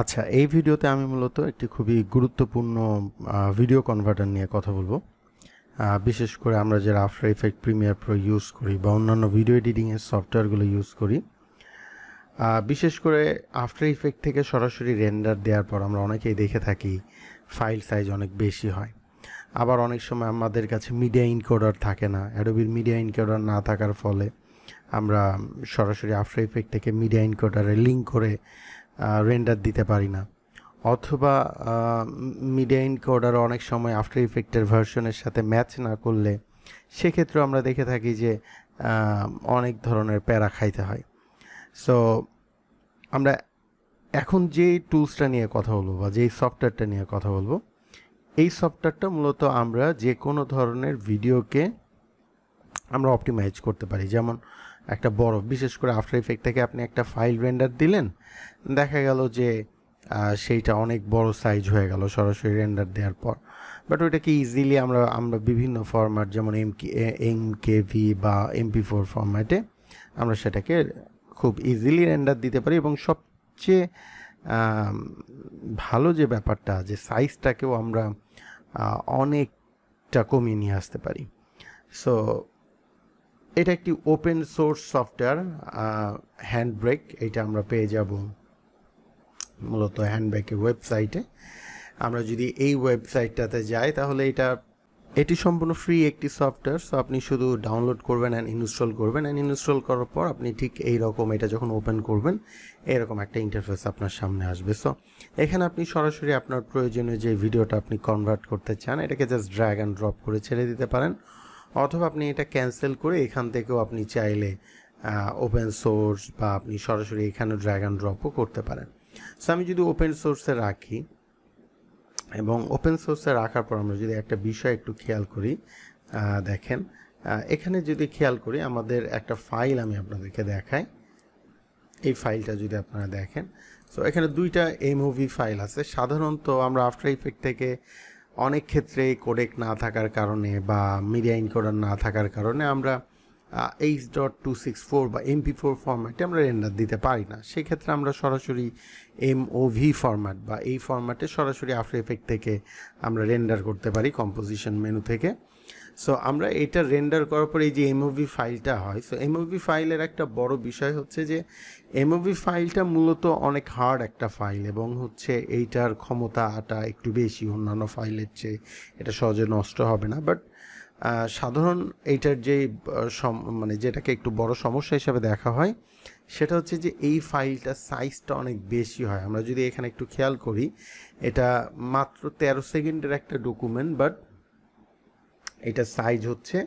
আচ্ছা, এই ভিডিওতে আমি মূলত একটি খুবই গুরুত্বপূর্ণ ভিডিও কনভার্টার নিয়ে কথা বলবো। বিশেষ করে আমরা যারা after effect Premiere Pro use করি বা অন্যান্য ভিডিও এডিটিংয়ের সফটওয়্যারগুলো ইউজ করি, বিশেষ করে আফটার ইফেক্ট থেকে সরাসরি রেন্ডার দেওয়ার পর আমরা অনেকেই দেখে থাকি ফাইল সাইজ অনেক বেশি হয়। আবার অনেক সময় আমাদের কাছে মিডিয়া ইনকোডার থাকে না। অ্যাডোবির মিডিয়া ইনকোডার না থাকার ফলে আমরা সরাসরি আফটার ইফেক্ট থেকে মিডিয়া ইনকোডারে লিঙ্ক করে রেন্ডার দিতে পারি না, অথবা মিডিয়া ইনকোডার অনেক সময় আফটার ইফেক্টের ভার্সনের সাথে ম্যাচ না করলে সেক্ষেত্রে আমরা দেখে থাকি যে অনেক ধরনের প্যারা খাইতে হয়। সো আমরা এখন যেই টুলসটা নিয়ে কথা বলবো বা যেই সফটওয়্যারটা নিয়ে কথা বলবো, এই সফটওয়্যারটা মূলত আমরা যে কোনো ধরনের ভিডিওকে আমরা অপটিমাইজ করতে পারি। যেমন একটা বড়, বিশেষ করে আফটার ইফেক্ট থেকে আপনি একটা ফাইল রেন্ডার দিলেন, দেখা গেল যে সেইটা অনেক বড় সাইজ হয়ে গেল সরাসরি রেন্ডার দেওয়ার পর। বাট ওইটাকে ইজিলি আমরা বিভিন্ন ফরম্যাট, যেমন এমকেভি বা MP4 ফরম্যাটে আমরা সেটাকে খুব ইজিলি রেন্ডার দিতে পারি, এবং সবচেয়ে ভালো যে ব্যাপারটা, যে সাইজটাকেও আমরা অনেকটা কমিয়ে নিয়ে আসতে পারি। সো এটা একটি ওপেন সোর্স সফটওয়্যার, হ্যান্ডব্রেক। এটা আমরা পেয়ে যাব মূলত হ্যান্ডব্রেকের ওয়েবসাইটে। আমরা যদি এই ওয়েবসাইটটাতে যাই তাহলে এটি সম্পূর্ণ ফ্রি একটি সফটওয়্যার। সো আপনি শুধু ডাউনলোড করবেন অ্যান্ড ইনস্টল করবেন, অ্যান্ড ইনস্টল করার পর আপনি ঠিক এইরকম, এটা যখন ওপেন করবেন এরকম একটা ইন্টারফেস আপনার সামনে আসবে। সো এখানে আপনি সরাসরি আপনার প্রয়োজনীয় যে ভিডিওটা আপনি কনভার্ট করতে চান, এটাকে জাস্ট ড্র্যাগ অ্যান্ড ড্রপ করে ছেড়ে দিতে পারেন, অথবা আপনি এটা ক্যান্সেল করে এখান থেকেও আপনি চাইলে ওপেন সোর্স বা আপনি সরাসরি এখানে ড্র্যাগ অ্যান্ড ড্রপও করতে পারেন। সো আমি যদি ওপেন সোর্সে রাখি, এবং ওপেন সোর্সে রাখার পর আমরা যদি একটা বিষয় একটু খেয়াল করি, দেখেন এখানে যদি খেয়াল করি আমাদের একটা ফাইল আমি আপনাদেরকে দেখাই। এই ফাইলটা যদি আপনারা দেখেন, সো এখানে দুইটা এমওভি ফাইল আছে। সাধারণত আমরা আফটার ইফেক্ট থেকে অনেক ক্ষেত্রে কোডেক না থাকার কারণে বা মিডিয়া ইনকোডার না থাকার কারণে আমরা H.264 বা MP4 ফরম্যাটে আমরা রেন্ডার দিতে পারি না। সেক্ষেত্রে আমরা সরাসরি MOV ফরম্যাট বা এই ফরম্যাটে সরাসরি আফটার ইফেক্ট থেকে আমরা রেন্ডার করতে পারি কম্পোজিশন মেনু থেকে। সো আমরা এটা রেন্ডার করার পরে এই যে এমওভি ফাইলটা হয়, সো এমওভি ফাইলের একটা বড় বিষয় হচ্ছে যে এমওভি ফাইলটা মূলত অনেক হার্ড একটা ফাইল, এবং হচ্ছে এইটার ক্ষমতাটা একটু বেশি অন্যান্য ফাইলের চেয়ে। এটা সহজে নষ্ট হবে না, বাট সাধারণ এইটার যে মানে যেটাকে একটু বড় সমস্যা হিসাবে দেখা হয় সেটা হচ্ছে যে এই ফাইলটার সাইজটা অনেক বেশি হয়। আমরা যদি এখানে একটু খেয়াল করি, এটা মাত্র 13 সেকেন্ডের একটা ডকুমেন্ট, বাট এটা সাইজ হচ্ছে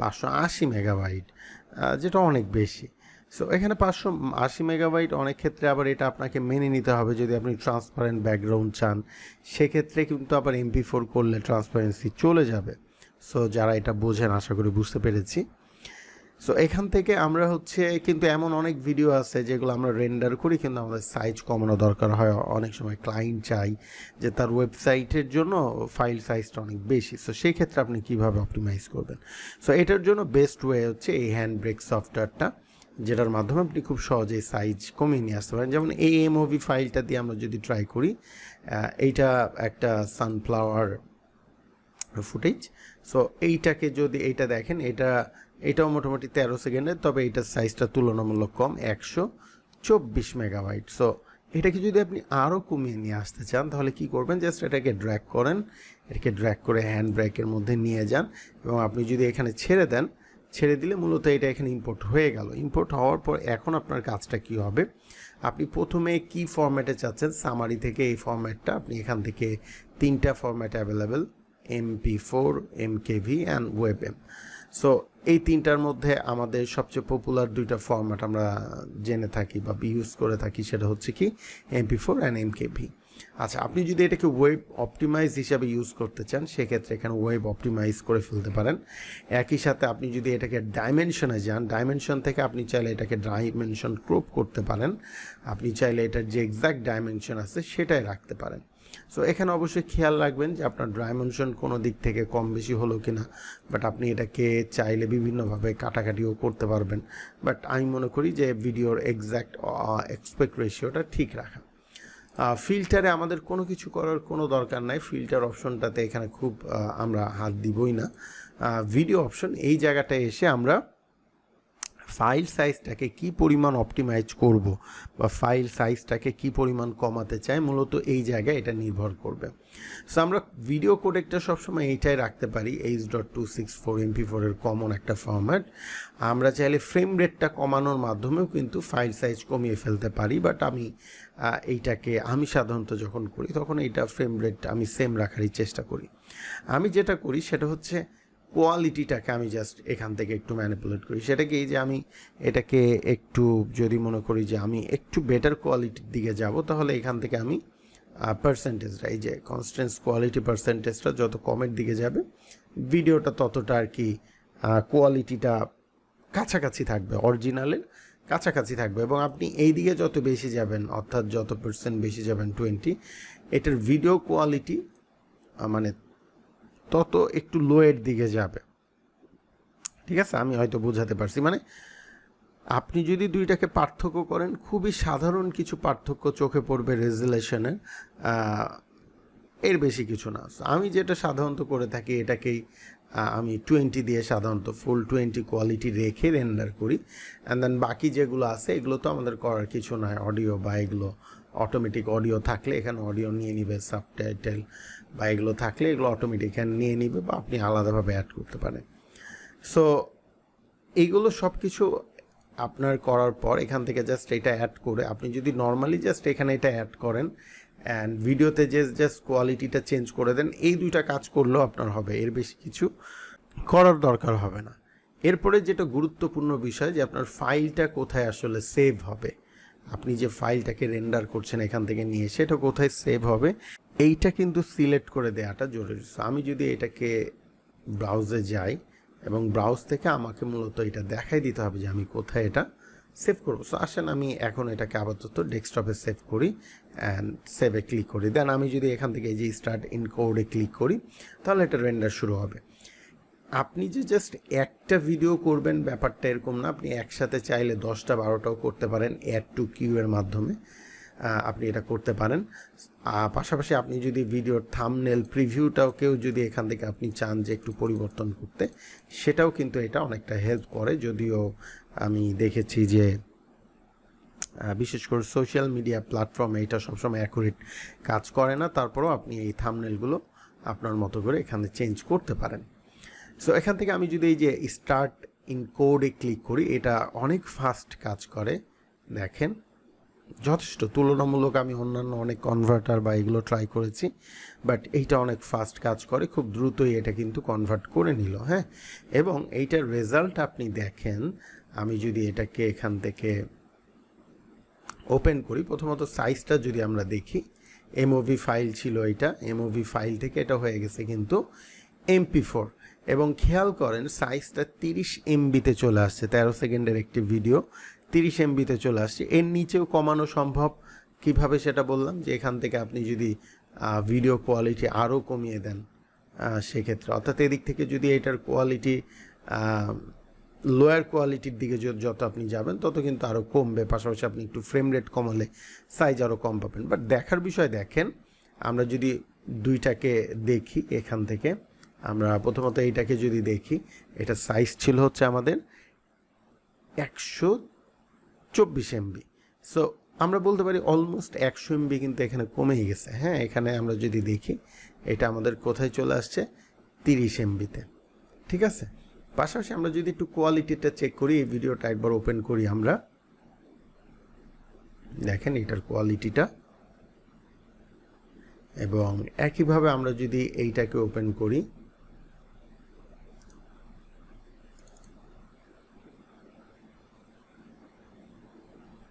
580 মেগাবাইট, যেটা অনেক বেশি। সো এখানে 580 মেগাবাইট অনেক ক্ষেত্রে আবার এটা আপনাকে মেনে নিতে হবে যদি আপনি ট্রান্সপারেন্ট ব্যাকগ্রাউন্ড চান। সেক্ষেত্রে কিন্তু আবার MP4 করলে ট্রান্সপারেন্সি চলে যাবে। সো যারা এটা বোঝেন আশা করি বুঝতে পেরেছি। সো এখান থেকে আমরা হচ্ছে, কিন্তু এমন অনেক ভিডিও আছে যেগুলো আমরা রেন্ডার করি কিন্তু আমাদের সাইজ কমানো দরকার হয়। অনেক সময় ক্লায়েন্ট চাই যে তার ওয়েবসাইটের জন্য ফাইল সাইজটা অনেক বেশি। সো সেই ক্ষেত্রে আপনি কীভাবে অপটিমাইজ করবেন? সো এটার জন্য বেস্ট ওয়ে হচ্ছে এই হ্যান্ডব্রেক সফটওয়্যারটা, যেটার মাধ্যমে আপনি খুব সহজেই সাইজ কমিয়ে নিয়ে আসতে পারেন। যেমন এই এমওভি ফাইলটা দিয়ে আমরা যদি ট্রাই করি, এইটা একটা সানফ্লাওয়ার ফুটেজ। সো এইটাকে যদি এইটা দেখেন, এটাও মোটামুটি 13 সেকেন্ডের, তবে এইটার সাইজটা তুলনামূলক কম, 124 মেগাবাইট। সো এটাকে যদি আপনি আরও কমিয়ে নিয়ে আসতে চান তাহলে কি করবেন? জাস্ট এটাকে ড্র্যাগ করেন, এটাকে ড্র্যাগ করে হ্যান্ড ব্রেকের মধ্যে নিয়ে যান, এবং আপনি যদি এখানে ছেড়ে দেন, ছেড়ে দিলে মূলত এটা এখানে ইম্পোর্ট হয়ে গেল। ইম্পোর্ট হওয়ার পর এখন আপনার কাজটা কি হবে? আপনি প্রথমে কি ফরম্যাটে চাচ্ছেন, সামারি থেকে এই ফরম্যাটটা আপনি এখান থেকে 3টা format available, MP4, MKV and WebM। So এই 3টার মধ্যে আমাদের সবচেয়ে পপুলার 2টা ফরম্যাট আমরা জেনে থাকি বা ইউজ করে থাকি, সেটা হচ্ছে কি MP4 অ্যান্ড MKV। আচ্ছা, আপনি যদি এটাকে ওয়েব অপটিমাইজ হিসাবে ইউজ করতে চান সেক্ষেত্রে এখানে ওয়েব অপটিমাইজ করে ফেলতে পারেন। একই সাথে আপনি যদি এটাকে ডাইমেনশনে যান, ডাইমেনশন থেকে আপনি চাইলে এটাকে ডাইমেনশন ক্রপ করতে পারেন। আপনি চাইলে এটার যে এক্স্যাক্ট ডাইমেনশন আছে সেটাই রাখতে পারেন। সো এখানে অবশ্যই খেয়াল রাখবেন যে আপনার ডাইমেনশন কোনো দিক থেকে কম বেশি হলো কিনা, বাট আপনি এটাকে চাইলে বিভিন্নভাবে কাটাকাটিও করতে পারবেন। বাট আমি মনে করি যে ভিডিওর এক্স্যাক্ট এক্সপেক্ট রেশিওটা ঠিক রাখা। ফিল্টারে আমাদের কোনো কিছু করার কোনো দরকার নাই, ফিল্টার অপশনটাতে এখানে খুব আমরা হাত দিবই না। ভিডিও অপশন এই জায়গাটায় এসে আমরা ফাইল সাইজটাকে কি পরিমাণ অপটিমাইজ করব বা ফাইল সাইজটাকে কি পরিমাণ কমাতে চাই, মূলত এই জায়গায় এটা নির্ভর করবে। সো আমরা ভিডিও কোডেকটা সবসময় এইটাই রাখতে পারি, H.264 MP4 এর কমন একটা ফরম্যাট। আমরা চাইলে ফ্রেম রেটটা কমানোর মাধ্যমেও কিন্তু ফাইল সাইজ কমিয়ে ফেলতে পারি, বাট আমি সাধারণত যখন করি তখন এইটা ফ্রেম রেট আমি সেম রাখারই চেষ্টা করি। আমি যেটা করি সেটা হচ্ছে কোয়ালিটিটাকে আমি জাস্ট এখান থেকে একটু ম্যানিপুলেট করি। সেটা কি যে আমি এটাকে একটু যদি মনে করি যে আমি একটু বেটার কোয়ালিটির দিকে যাব, তাহলে এখান থেকে আমি পার্সেন্টেজটা, এই যে কনস্ট্যান্ট কোয়ালিটি পার্সেন্টেজটা যত কমের দিকে যাবে ভিডিওটা ততটা আর কি কোয়ালিটিটা কাছাকাছি থাকবে, অরিজিনালের কাছাকাছি থাকবে। এবং আপনি এই দিকে যত বেশি যাবেন, অর্থাৎ যত পার্সেন্ট বেশি যাবেন 20, এটার ভিডিও কোয়ালিটি মানে তত একটু লোয়ের দিকে যাবে। ঠিক আছে, আমি হয়তো বোঝাতে পারছি। মানে আপনি যদি দুইটাকে পার্থক্য করেন, খুবই সাধারণ কিছু পার্থক্য চোখে পড়বে রেজুলেশনের, এর বেশি কিছু না। আমি যেটা সাধারণত করে থাকি, এটাকেই আমি 20 দিয়ে সাধারণত ফুল 20 কোয়ালিটি রেখে রেন্ডার করি। অ্যান্ড দেন বাকি যেগুলো আছে এগুলো তো আমাদের করার কিছু নয়, অডিও বা এগুলো অটোমেটিক অডিও থাকলে এখানে অডিও নিয়ে নিবে, সাবটাইটেল বা এগুলো থাকলে এগুলো অটোমেটিক এখানে নিয়ে নিবে, বা আপনি আলাদাভাবে অ্যাড করতে পারেন। সো এইগুলো সব কিছু আপনার করার পর এখান থেকে জাস্ট এটা অ্যাড করে আপনি যদি নর্মালি জাস্ট এখানে এটা অ্যাড করেন অ্যান্ড ভিডিওতে জাস্ট কোয়ালিটিটা চেঞ্জ করে দেন, এই দুইটা কাজ করলেও আপনার হবে, এর বেশি কিছু করার দরকার হবে না। এরপরে যেটা গুরুত্বপূর্ণ বিষয় যে আপনার ফাইলটা কোথায় আসলে সেভ হবে, আপনি যে ফাইলটাকে রেন্ডার করছেন এখান থেকে নিয়ে সেটা কোথায় সেভ হবে, এইটা কিন্তু সিলেক্ট করে দেওয়াটা জরুরি। আমি যদি এটাকে ব্রাউজে যাই এবং ব্রাউজ থেকে আমাকে মূলত এটা দেখাই দিতে হবে যে আমি কোথায় এটা সেভ করবো। সো আসেন আমি এখন এটাকে আপাতত ডেস্কটপে সেভ করি অ্যান্ড সেভে ক্লিক করি। দেন আমি যদি এখান থেকে এই যে স্টার্ট ইনকোডে ক্লিক করি, তাহলে এটা রেন্ডার শুরু হবে। আপনি যে জাস্ট একটা ভিডিও করবেন ব্যাপারটা এরকম না, আপনি একসাথে চাইলে 10টা 12টাও করতে পারেন, অ্যাড টু কিউ এর মাধ্যমে আপনি এটা করতে পারেন। পাশাপাশি আপনি যদি ভিডিওর থাম্বনেল প্রিভিউটাকেও যদি এখান থেকে আপনি চান যে একটু পরিবর্তন করতে, সেটাও কিন্তু এটা অনেকটা হেল্প করে। যদিও আমি দেখেছি যে বিশেষ করে সোশ্যাল মিডিয়া প্ল্যাটফর্মে এটা সবসময় অ্যাকুরেট কাজ করে না, তারপরেও আপনি এই থাম্বনেলগুলো আপনার মতো করে এখানে চেঞ্জ করতে পারেন। সো এখান থেকে আমি যদি এই যে স্টার্ট ইনকোডে ক্লিক করি, এটা অনেক ফাস্ট কাজ করে, দেখেন যথেষ্ট তুলনামূলক। আমি অন্যান্য অনেক কনভার্টার বা এগুলো ট্রাই করেছি, বাট এইটা অনেক ফাস্ট কাজ করে, খুব দ্রুতই এটা কিন্তু কনভার্ট করে নিল। হ্যাঁ, এবং এইটার রেজাল্ট আপনি দেখেন। আমি যদি এটাকে এখান থেকে ওপেন করি, প্রথমত সাইজটা যদি আমরা দেখি, এমওভি ফাইল ছিল এটা, এমওভি ফাইল থেকে এটা হয়ে গেছে কিন্তু MP4। এবং খেয়াল করেন সাইজটা 30 MB-তে চলে আসছে, 13 সেকেন্ডের একটি ভিডিও 30 MB-তে চলে আসছে। এর নিচেও কমানো সম্ভব, কিভাবে সেটা বললাম, যে এখান থেকে আপনি যদি ভিডিও কোয়ালিটি আরও কমিয়ে দেন সেক্ষেত্রে, অর্থাৎ এদিক থেকে যদি এটার কোয়ালিটি লোয়ার কোয়ালিটির দিকে যত আপনি যাবেন তত কিন্তু আরও কমবে। পাশাপাশি আপনি একটু ফ্রেম রেট কমালে সাইজ আরও কম পাবেন। বাট দেখার বিষয় দেখেন, আমরা যদি দুইটাকে দেখি এখান থেকে, আমরা প্রথমত এইটাকে যদি দেখি, এটা সাইজ ছিল হচ্ছে আমাদের 124 MB। সো আমরা বলতে পারি অলমোস্ট 100 MB কিন্তু এখানে কমেই গেছে। হ্যাঁ, এখানে আমরা যদি দেখি এটা আমাদের কোথায় চলে আসছে, 30 MB-তে। ঠিক আছে, পাশাপাশি আমরা যদি একটু কোয়ালিটিটা চেক করি, এই ভিডিওটা একবার ওপেন করি আমরা, দেখেন এটার কোয়ালিটিটা। এবং একইভাবে আমরা যদি এইটাকে ওপেন করি,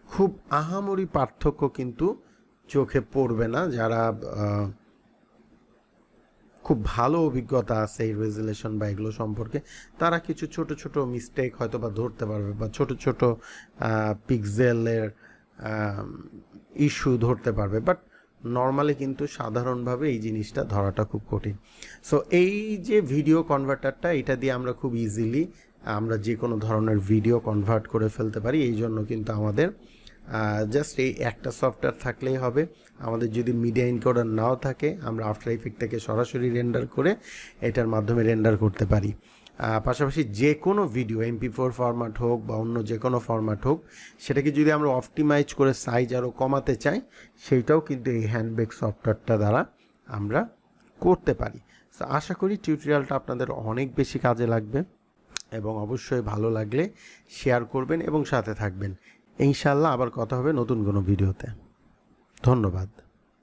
খুব আহামরি পার্থক্য কিন্তু চোখে পড়বে না। যারা খুব ভালো অভিজ্ঞতা আছে এই রেজুলেশন বা এগুলো সম্পর্কে, তারা কিছু ছোট ছোট মিস্টেক হয়তো বা ধরতে পারবে, বা ছোট ছোট পিক্সেলের ইস্যু ধরতে পারবে। বাট নর্মালি কিন্তু সাধারণভাবে এই জিনিসটা ধরাটা খুব কঠিন। সো এই যে ভিডিও কনভার্টারটা, এটা দিয়ে আমরা খুব ইজিলি আমরা যে কোনো ধরনের ভিডিও কনভার্ট করে ফেলতে পারি। এই জন্য কিন্তু আমাদের জাস্ট এই একটা সফটওয়্যার থাকলেই হবে। আমাদের যদি মিডিয়া এনকোডার নাও থাকে, আমরা আফটার ইফেক্ট থেকে সরাসরি রেন্ডার করে এটার মাধ্যমে রেন্ডার করতে পারি। পাশাপাশি যে কোনো ভিডিও MP4 ফরম্যাট হোক বা অন্য যে কোনো ফরম্যাট হোক, সেটাকে যদি আমরা অপটিমাইজ করে সাইজ আরও কমাতে চাই, সেইটাও কিন্তু এই হ্যান্ডবেক সফটওয়্যারটা দ্বারা আমরা করতে পারি। তো আশা করি টিউটোরিয়ালটা আপনাদের অনেক বেশি কাজে লাগবে, এবং অবশ্যই ভালো লাগলে শেয়ার করবেন এবং সাথে থাকবেন। ইনশাআল্লাহ আবার কথা হবে নতুন কোনো ভিডিওতে। ধন্যবাদ।